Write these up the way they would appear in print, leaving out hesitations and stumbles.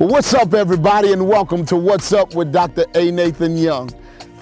Well, what's up, everybody, and welcome to What's Up with Dr. A. Nathan Young.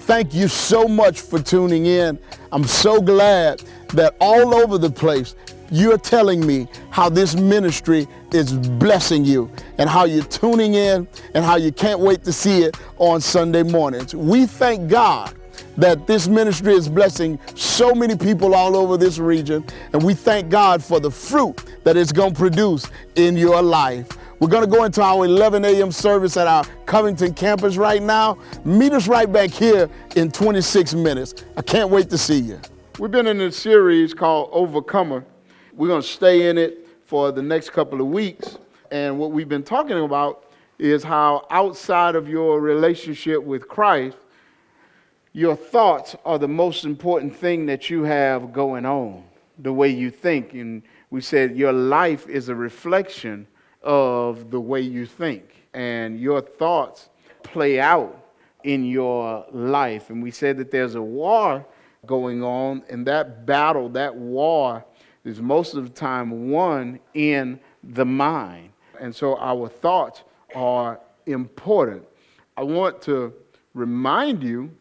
Thank you so much for tuning in. I'm so glad that all over the place you're telling me how this ministry is blessing you and how you're tuning in and how you can't wait to see it on Sunday mornings. We thank God that this ministry is blessing so many people all over this region, and we thank God for the fruit that it's going to produce in your life. We're going to go into our 11 a.m. service at our Covington campus right now. Meet us right back here in 26 minutes. I can't wait to see you. We've been in a series called Overcomer. We're going to stay in it for the next couple of weeks. And what we've been talking about is how outside of your relationship with Christ, your thoughts are the most important thing that you have going on, the way you think. And we said your life is a reflection of the way you think, and your thoughts play out in your life. And we said that there's a war going on, and that battle, that war, is most of the time won in the mind. And so our thoughts are important. I want to remind you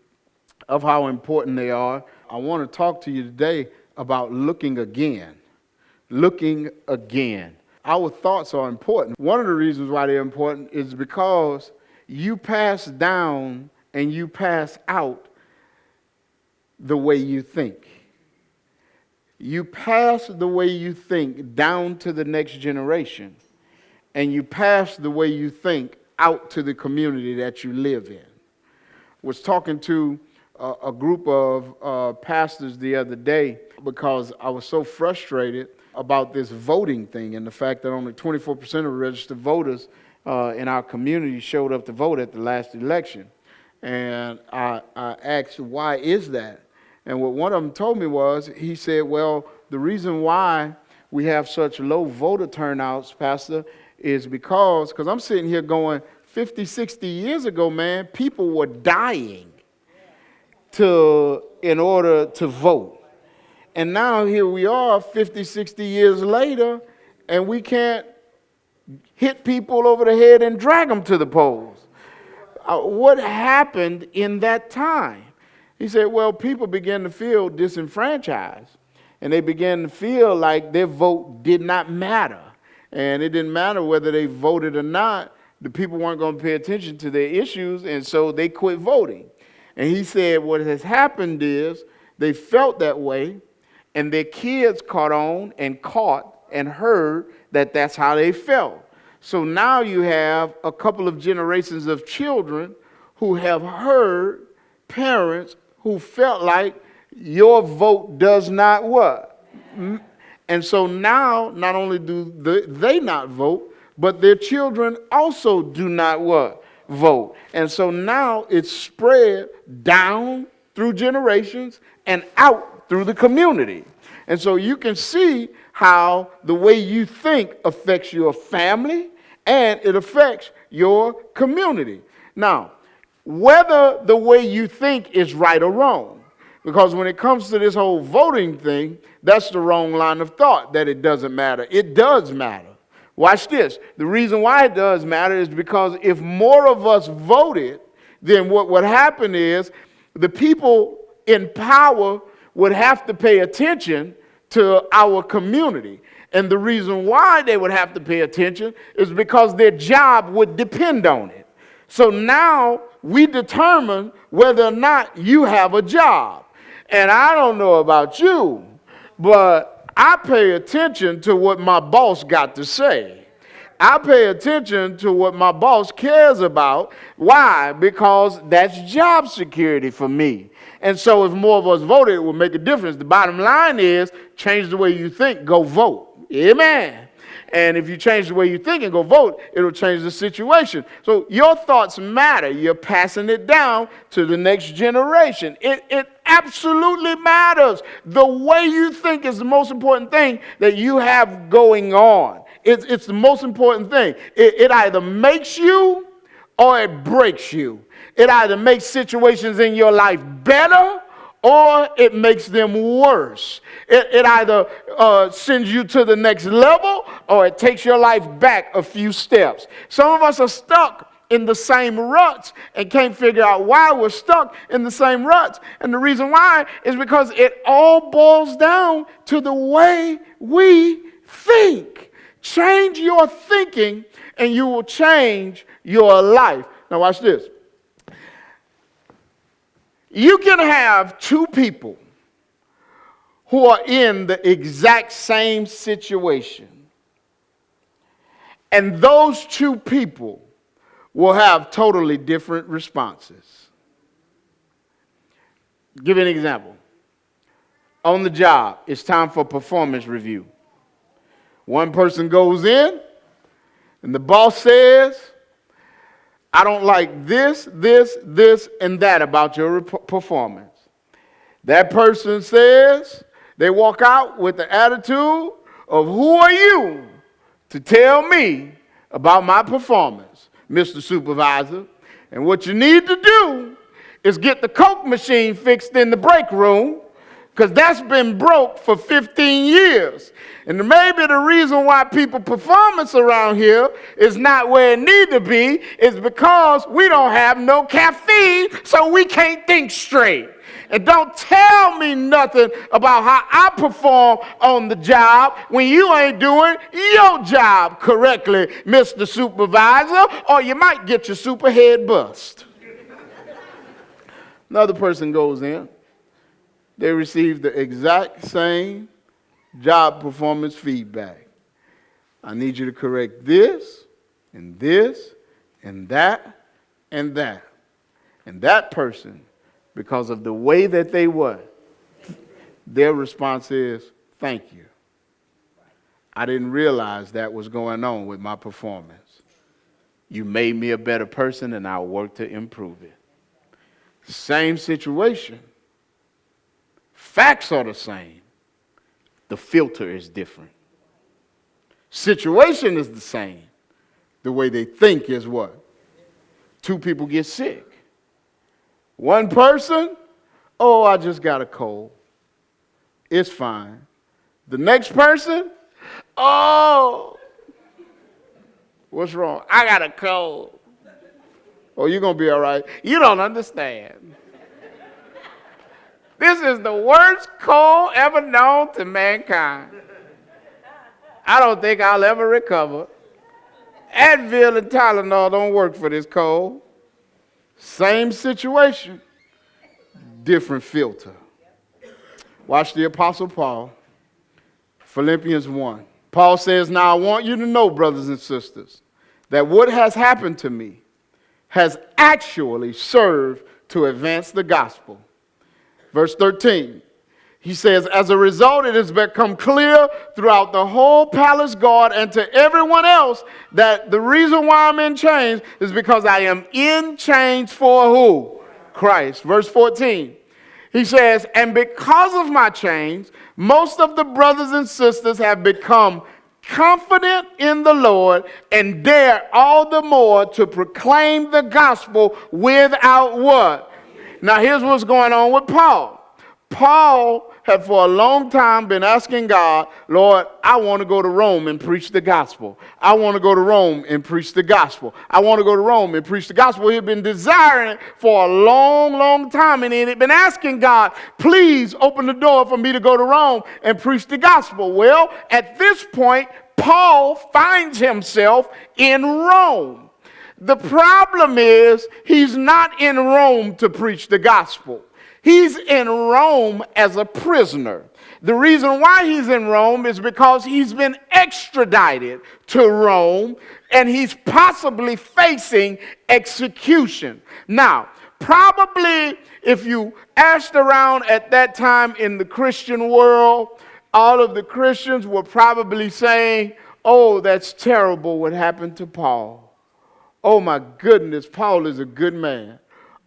of how important they are. I want to talk to you today about looking again. Looking again. Our thoughts are important. One of the reasons why they're important is because you pass down and you pass out the way you think. You pass the way you think down to the next generation, and you pass the way you think out to the community that you live in. I was talking to a group of pastors the other day because I was so frustrated about this voting thing and the fact that only 24% of registered voters in our community showed up to vote at the last election. And I asked, why is that? And what one of them told me was, he said, well, the reason why we have such low voter turnouts, Pastor, is because I'm sitting here going, 50, 60 years ago, man, people were dying in order to vote. And now here we are 50, 60 years later, and we can't hit people over the head and drag them to the polls. What happened in that time? He said, well, people began to feel disenfranchised, and they began to feel like their vote did not matter. And it didn't matter whether they voted or not. The people weren't going to pay attention to their issues, and so they quit voting. And he said what has happened is they felt that way, and their kids caught on and heard that that's how they felt. So now you have a couple of generations of children who have heard parents who felt like your vote does not what? And so now not only do they not vote, but their children also do not what? Vote. And so now it's spread down through generations and out through the community. And so you can see how the way you think affects your family and it affects your community. Now, whether the way you think is right or wrong, because when it comes to this whole voting thing, that's the wrong line of thought, that it doesn't matter. It does matter. Watch this. The reason why it does matter is because if more of us voted, then what would happen is the people in power would have to pay attention to our community. And the reason why they would have to pay attention is because their job would depend on it. So now we determine whether or not you have a job. And I don't know about you, but I pay attention to what my boss got to say. I pay attention to what my boss cares about. Why? Because that's job security for me. And so if more of us voted, it will make a difference. The bottom line is, change the way you think, go vote. Amen. And if you change the way you think and go vote, it'll change the situation. So your thoughts matter. You're passing it down to the next generation. It absolutely matters. The way you think is the most important thing that you have going on. It's the most important thing. It either makes you or it breaks you. It either makes situations in your life better or it makes them worse. It either sends you to the next level or it takes your life back a few steps. Some of us are stuck in the same ruts and can't figure out why we're stuck in the same ruts. And the reason why is because it all boils down to the way we think. Change your thinking and you will change your life. Now watch this. You can have two people who are in the exact same situation, and those two people will have totally different responses. Give you an example. On the job, it's time for performance review. One person goes in, and the boss says, I don't like this, and that about your performance. That person says, they walk out with the attitude of, who are you to tell me about my performance, Mr. Supervisor? And what you need to do is get the Coke machine fixed in the break room, because that's been broke for 15 years. And maybe the reason why people's performance around here is not where it need to be is because we don't have no caffeine, so we can't think straight. And don't tell me nothing about how I perform on the job when you ain't doing your job correctly, Mr. Supervisor, or you might get your super head bust. Another person goes in. They receive the exact same job performance feedback. I need you to correct this, and this, and that, and that. And that person, because of the way that they were, their response is, thank you. I didn't realize that was going on with my performance. You made me a better person, and I'll work to improve it. Same situation. Facts are the same. The filter is different. Situation is the same. The way they think is what? Two people get sick. One person, oh, I just got a cold. It's fine. The next person, oh, what's wrong? I got a cold. Oh, you're going to be all right. You don't understand. This is the worst cold ever known to mankind. I don't think I'll ever recover. Advil and Tylenol don't work for this cold. Same situation, different filter. Watch the Apostle Paul, Philippians 1. Paul says, now I want you to know, brothers and sisters, that what has happened to me has actually served to advance the gospel. Verse 13, he says, as a result, it has become clear throughout the whole palace guard and to everyone else that the reason why I'm in chains is because I am in chains for who? Christ. Verse 14, he says, and because of my chains, most of the brothers and sisters have become confident in the Lord and dare all the more to proclaim the gospel without what? Now here's what's going on with Paul. Paul had for a long time been asking God, Lord, I want to go to Rome and preach the gospel. I want to go to Rome and preach the gospel. I want to go to Rome and preach the gospel. He had been desiring it for a long, long time. And he had been asking God, please open the door for me to go to Rome and preach the gospel. Well, at this point, Paul finds himself in Rome. The problem is he's not in Rome to preach the gospel. He's in Rome as a prisoner. The reason why he's in Rome is because he's been extradited to Rome and he's possibly facing execution. Now, probably if you asked around at that time in the Christian world, all of the Christians were probably saying, oh, that's terrible what happened to Paul. Oh my goodness, Paul is a good man.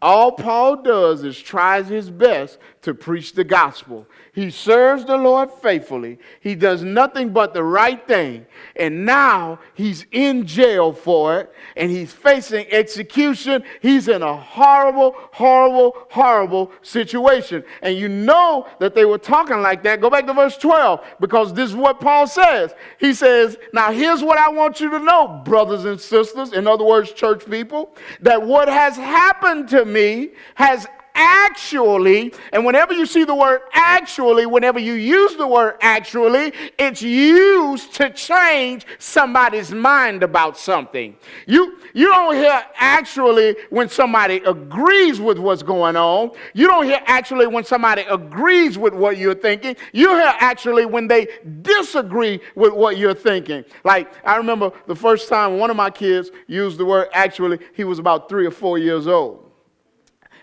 All Paul does is tries his best to preach the gospel. He serves the Lord faithfully. He does nothing but the right thing. And now he's in jail for it, and he's facing execution. He's in a horrible, horrible, horrible situation. And you know that they were talking like that. Go back to verse 12, because this is what Paul says. He says, now here's what I want you to know, brothers and sisters, in other words, church people, that what has happened to me has actually, and whenever you see the word actually, whenever you use the word actually, it's used to change somebody's mind about something. You don't hear actually when somebody agrees with what's going on. You don't hear actually when somebody agrees with what you're thinking. You hear actually when they disagree with what you're thinking. Like, I remember the first time one of my kids used the word actually, he was about 3 or 4 years old.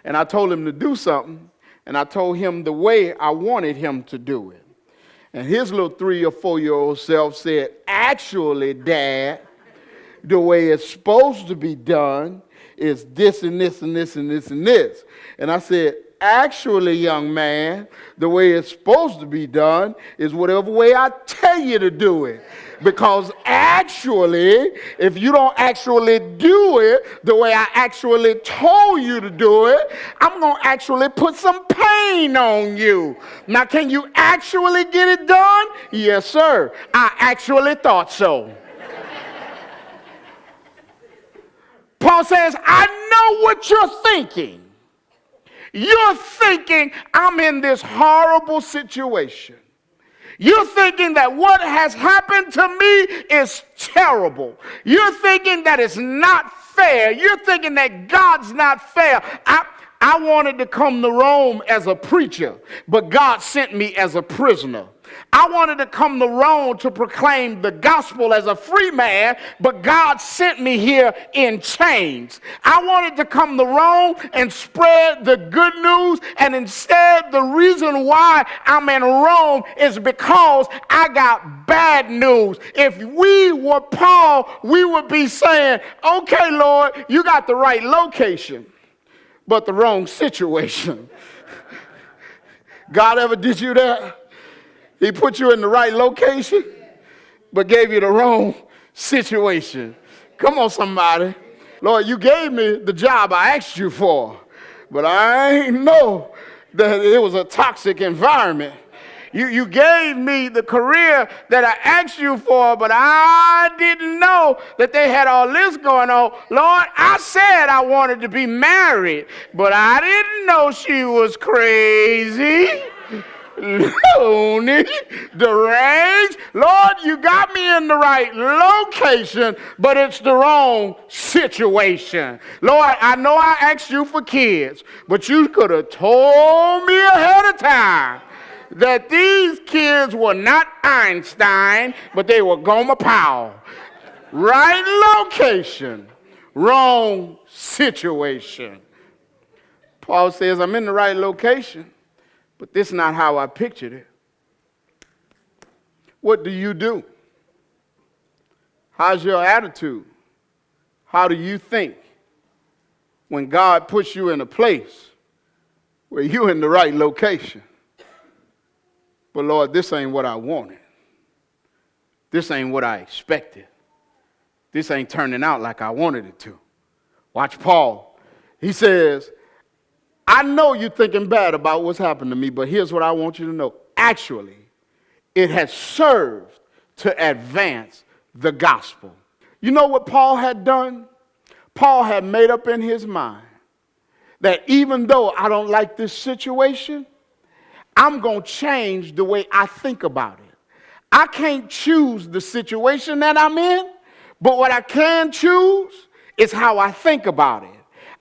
And I told him to do something, and I told him the way I wanted him to do it. And his little 3 or 4-year-old self said, actually, Dad, the way it's supposed to be done is this and this and this and this and this. And I said, actually, young man, the way it's supposed to be done is whatever way I tell you to do it. Because actually, if you don't actually do it the way I actually told you to do it, I'm going to actually put some pain on you. Now, can you actually get it done? Yes, sir. I actually thought so. Paul says, I know what you're thinking. You're thinking, I'm in this horrible situation. You're thinking that what has happened to me is terrible. You're thinking that it's not fair. You're thinking that God's not fair. I wanted to come to Rome as a preacher, but God sent me as a prisoner. I wanted to come to Rome to proclaim the gospel as a free man, but God sent me here in chains. I wanted to come to Rome and spread the good news, and instead the reason why I'm in Rome is because I got bad news. If we were Paul, we would be saying, okay, Lord, you got the right location, but the wrong situation. God ever did you that? He put you in the right location, but gave you the wrong situation. Come on, somebody. Lord, you gave me the job I asked you for, but I ain't know that it was a toxic environment. You gave me the career that I asked you for, but I didn't know that they had all this going on. Lord, I said I wanted to be married, but I didn't know she was crazy, loony, deranged. Lord, you got me in the right location, but it's the wrong situation. Lord, I know I asked you for kids, but you could have told me ahead of time that these kids were not Einstein, but they were Gomer Powell. Right location, wrong situation. Paul says, I'm in the right location, but this is not how I pictured it. What do you do? How's your attitude? How do you think when God puts you in a place where you're in the right location? But Lord, this ain't what I wanted. This ain't what I expected. This ain't turning out like I wanted it to. Watch Paul. He says, I know you're thinking bad about what's happened to me, but here's what I want you to know. Actually, it has served to advance the gospel. You know what Paul had done? Paul had made up in his mind that even though I don't like this situation, I'm going to change the way I think about it. I can't choose the situation that I'm in, but what I can choose is how I think about it.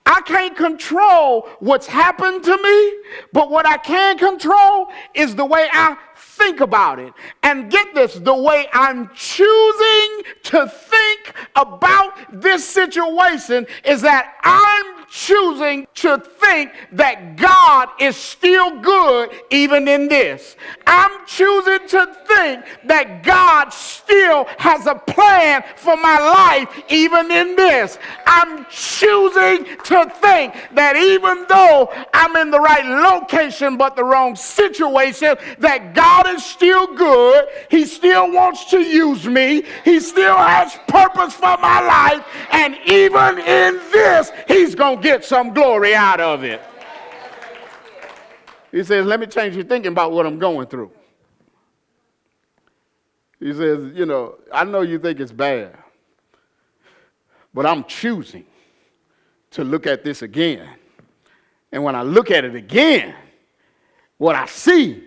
I can't control what's happened to me, but what I can control is the way I think about it. And get this, the way I'm choosing to think about this situation is that I'm choosing to think that God is still good even in this. I'm choosing to think that God still has a plan for my life even in this. I'm choosing to think that even though I'm in the right location but the wrong situation, that God is still good. He still wants to use me. He still has purpose for my life. And even in this, he's going to get some glory out of it. He says, let me change your thinking about what I'm going through. He says, I know you think it's bad, but I'm choosing to look at this again. And when I look at it again, what I see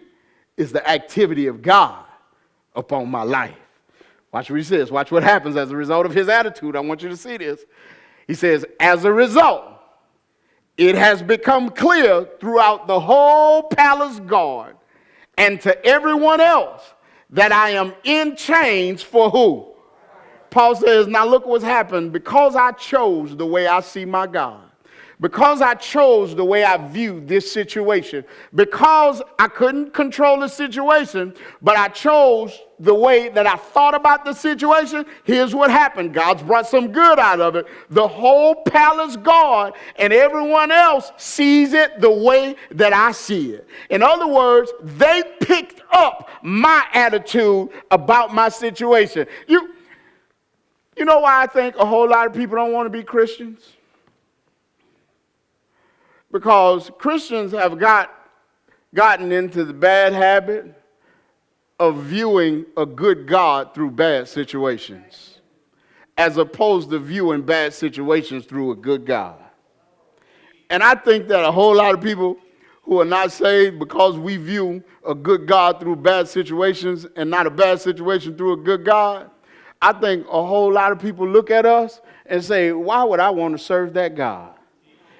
is the activity of God upon my life. Watch what he says. Watch what happens as a result of his attitude. I want you to see this. He says, as a result, it has become clear throughout the whole palace guard and to everyone else that I am in chains for who? Paul says, now look what's happened. Because I chose the way I see my God, because I chose the way I view this situation, because I couldn't control the situation, but I chose the way that I thought about the situation, here's what happened. God's brought some good out of it. The whole palace guard and everyone else sees it the way that I see it. In other words, they picked up my attitude about my situation. You know why I think a whole lot of people don't want to be Christians? Because Christians have gotten into the bad habit of viewing a good God through bad situations, as opposed to viewing bad situations through a good God. And I think that a whole lot of people who are not saved, because we view a good God through bad situations and not a bad situation through a good God, I think a whole lot of people look at us and say, why would I want to serve that God?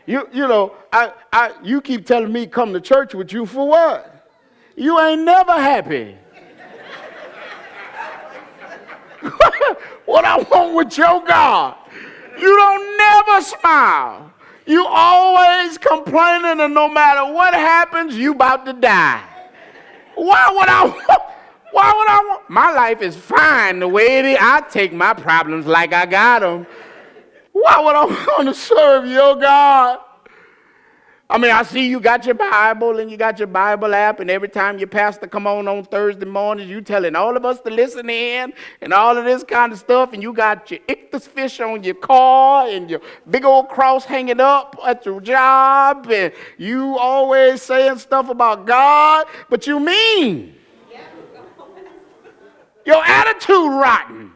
You keep telling me come to church with you for what? You ain't never happy. What I want with your God? You don't never smile. You always complaining, and no matter what happens, you about to die. Why would I want? My life is fine the way it is. I take my problems like I got them. Why would I want to serve your God? I mean, I see you got your Bible and you got your Bible app, and every time your pastor come on Thursday mornings, you telling all of us to listen in and all of this kind of stuff, and you got your Ichthus fish on your car and your big old cross hanging up at your job, and you always saying stuff about God, but you mean. Your attitude rotten.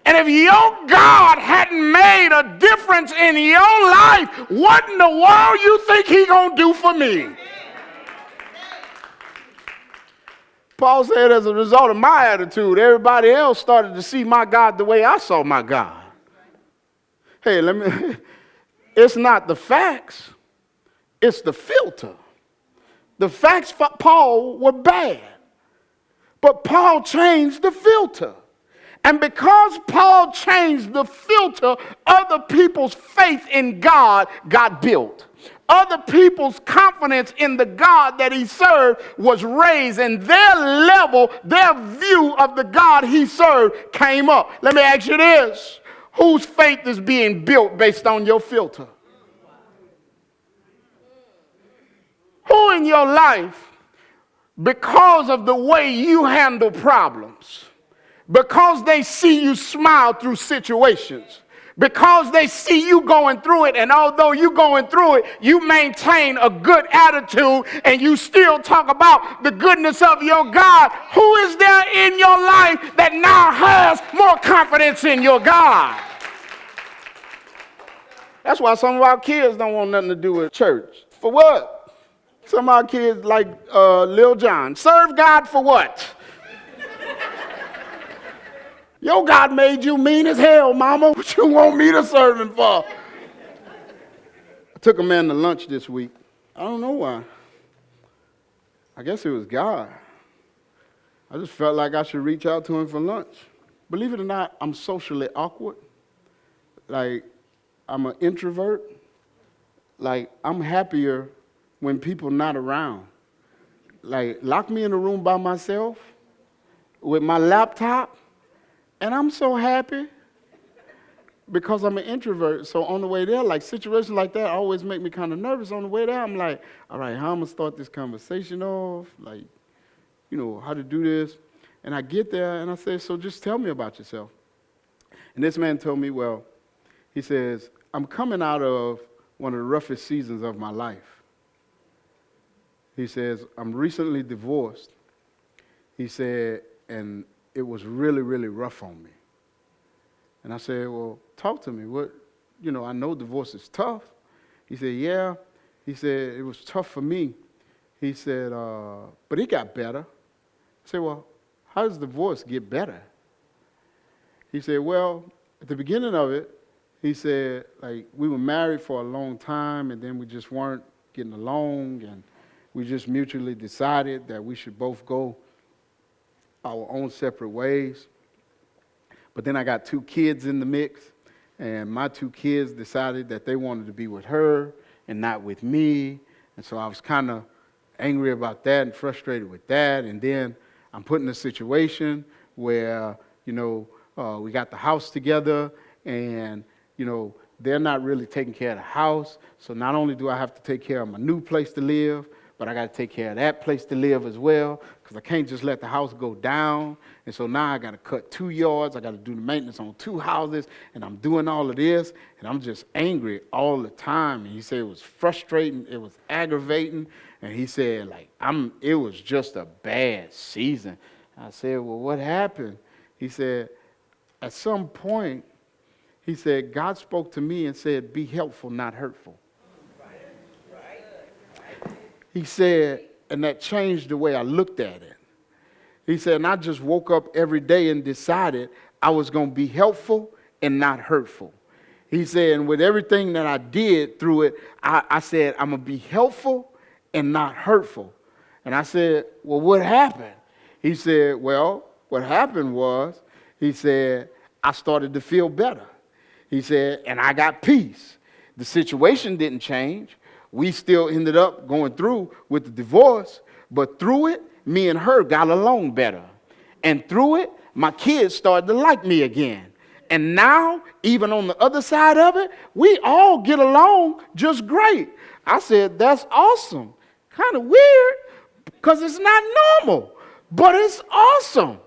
And if your God hadn't made a difference in your life, what in the world you think he gonna do for me? Paul said, as a result of my attitude, everybody else started to see my God the way I saw my God. Hey, it's not the facts, it's the filter. The facts for Paul were bad, but Paul changed the filter. And because Paul changed the filter, other people's faith in God got built. Other people's confidence in the God that he served was raised, and their level, their view of the God he served came up. Let me ask you this. Whose faith is being built based on your filter? Who in your life, because of the way you handle problems, because they see you smile through situations, because they see you going through it, and although you're going through it, you maintain a good attitude and you still talk about the goodness of your God, who is there in your life that now has more confidence in your God? That's why some of our kids don't want nothing to do with church. For what? Some of our kids like Lil Jon. Serve God for what? Your God made you mean as hell, mama. What you want me to serve him for? I took a man to lunch this week. I don't know why. I guess it was God. I just felt like I should reach out to him for lunch. Believe it or not, I'm socially awkward. Like, I'm an introvert. Like, I'm happier when people not around. Like, lock me in a room by myself with my laptop, and I'm so happy because I'm an introvert. So on the way there, like situations like that always make me kind of nervous. On the way there, I'm like, all right, how I'm gonna start this conversation off? Like, how to do this. And I get there and I say, so just tell me about yourself. And this man told me, well, he says, I'm coming out of one of the roughest seasons of my life. He says, I'm recently divorced. He said, and it was really, really rough on me. And I said, well, talk to me. I know divorce is tough. He said, yeah. He said, it was tough for me. He said, but it got better. I said, well, how does divorce get better? He said, well, at the beginning of it, he said, like, we were married for a long time, and then we just weren't getting along, and we just mutually decided that we should both go our own separate ways. But then I got 2 kids in the mix, and my 2 kids decided that they wanted to be with her and not with me. And so I was kind of angry about that and frustrated with that. And then I'm put in a situation where, we got the house together, and, they're not really taking care of the house. So not only do I have to take care of my new place to live, but I got to take care of that place to live as well, because I can't just let the house go down. And so now I got to cut 2 yards. I got to do the maintenance on 2 houses, and I'm doing all of this, and I'm just angry all the time. And he said it was frustrating, it was aggravating, and he said, like, it was just a bad season. I said, well, what happened? He said, at some point, he said, God spoke to me and said, be helpful, not hurtful. He said, and that changed the way I looked at it. He said, and I just woke up every day and decided I was going to be helpful and not hurtful. He said, and with everything that I did through it, I said, I'm going to be helpful and not hurtful. And I said, well, what happened? He said, well, what happened was, he said, I started to feel better. He said, and I got peace. The situation didn't change. We still ended up going through with the divorce, but through it, me and her got along better. And through it, my kids started to like me again. And now, even on the other side of it, we all get along just great. I said, that's awesome. Kind of weird, because it's not normal, but it's awesome.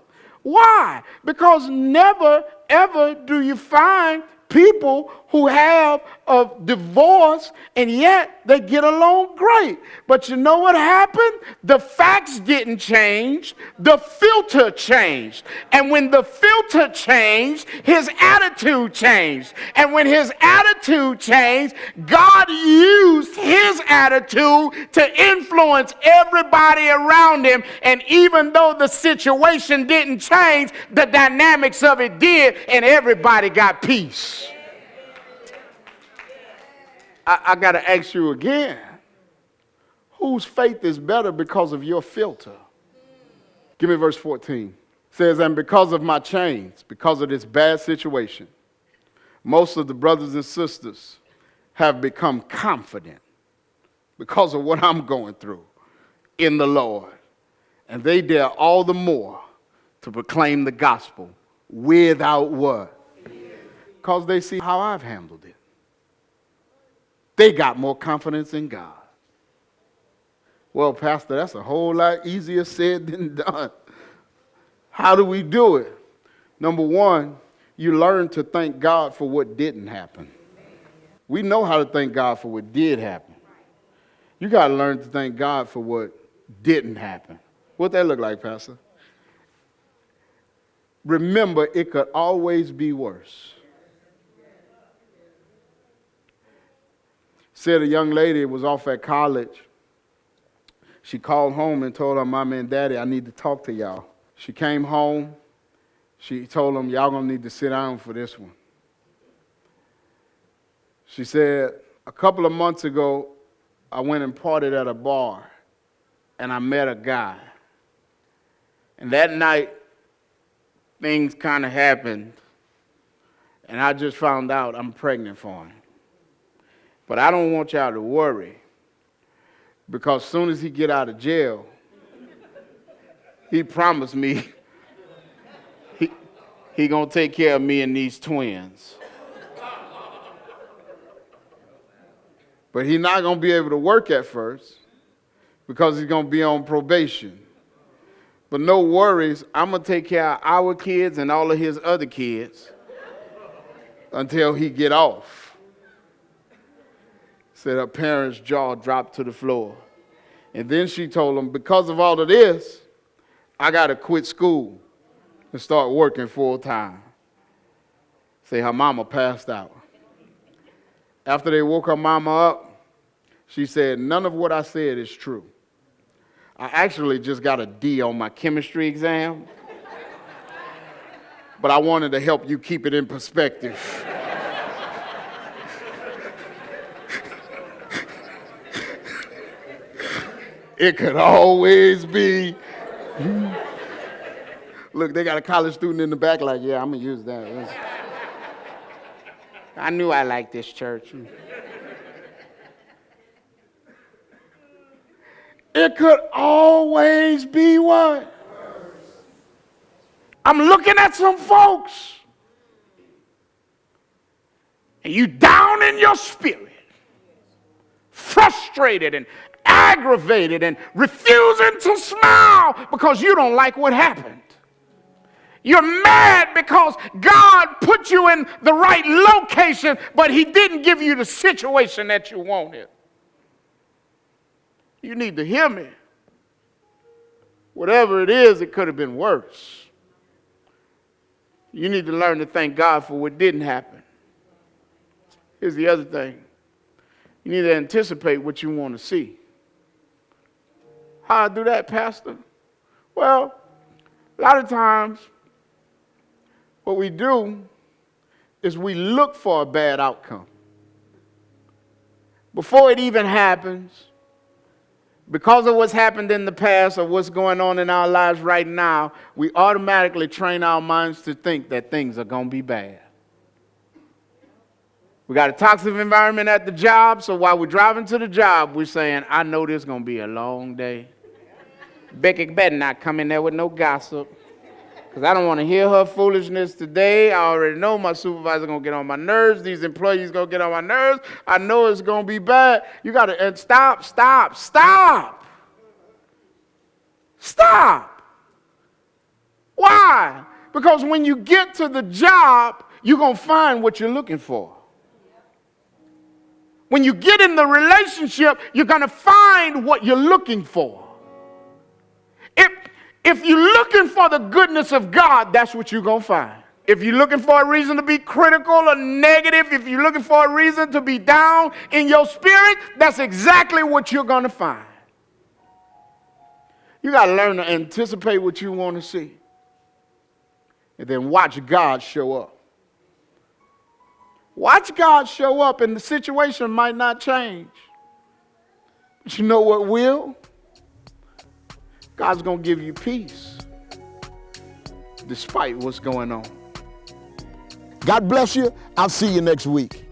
Why? Because never, ever do you find people who have a divorce and yet they get along great. But you know what happened? The facts didn't change. The filter changed. And when the filter changed, his attitude changed. And when his attitude changed, God used his attitude to influence everybody around him. And even though the situation didn't change, the dynamics of it did, and everybody got peace. I got to ask you again, whose faith is better because of your filter? Give me verse 14. It says, and because of my chains, because of this bad situation, most of the brothers and sisters have become confident because of what I'm going through in the Lord. And they dare all the more to proclaim the gospel without what? Because they see how I've handled it. They got more confidence in God. Well, Pastor, that's a whole lot easier said than done. How do we do it? Number one, you learn to thank God for what didn't happen. We know how to thank God for what did happen. You got to learn to thank God for what didn't happen. What that look like, Pastor? Remember, it could always be worse. Said a young lady was off at college. She called home and told her mama and daddy, I need to talk to y'all. She came home. She told them, y'all gonna need to sit down for this one. She said, a couple of months ago, I went and partied at a bar, and I met a guy. And that night, things kind of happened, and I just found out I'm pregnant for him. But I don't want y'all to worry, because as soon as he get out of jail, he promised me he gonna take care of me and these twins. But he's not gonna be able to work at first because he's gonna be on probation. But no worries, I'm gonna take care of our kids and all of his other kids until he get off. Said her parents' jaw dropped to the floor. And then she told him, because of all of this, I gotta quit school and start working full time. Say her mama passed out. After they woke her mama up, she said, none of what I said is true. I actually just got a D on my chemistry exam, but I wanted to help you keep it in perspective. It could always be. Look, they got a college student in the back like, yeah, I'm going to use that. I knew I liked this church. It could always be what? I'm looking at some folks, and you down in your spirit, frustrated and aggravated and refusing to smile because you don't like what happened. You're mad because God put you in the right location, but he didn't give you the situation that you wanted. You need to hear me. Whatever it is, it could have been worse. You need to learn to thank God for what didn't happen. Here's the other thing. You need to anticipate what you want to see. How I do that, Pastor? Well, a lot of times, what we do is we look for a bad outcome. Before it even happens, because of what's happened in the past or what's going on in our lives right now, we automatically train our minds to think that things are going to be bad. We got a toxic environment at the job, so while we're driving to the job, we're saying, I know this is going to be a long day. Becky better not come in there with no gossip, because I don't want to hear her foolishness today. I already know my supervisor's going to get on my nerves. These employees going to get on my nerves. I know it's going to be bad. You got to stop. Stop. Why? Because when you get to the job, you're going to find what you're looking for. When you get in the relationship, you're going to find what you're looking for. If you're looking for the goodness of God, that's what you're going to find. If you're looking for a reason to be critical or negative, if you're looking for a reason to be down in your spirit, that's exactly what you're going to find. You got to learn to anticipate what you want to see. And then watch God show up. Watch God show up, and the situation might not change. But you know what will? God's going to give you peace despite what's going on. God bless you. I'll see you next week.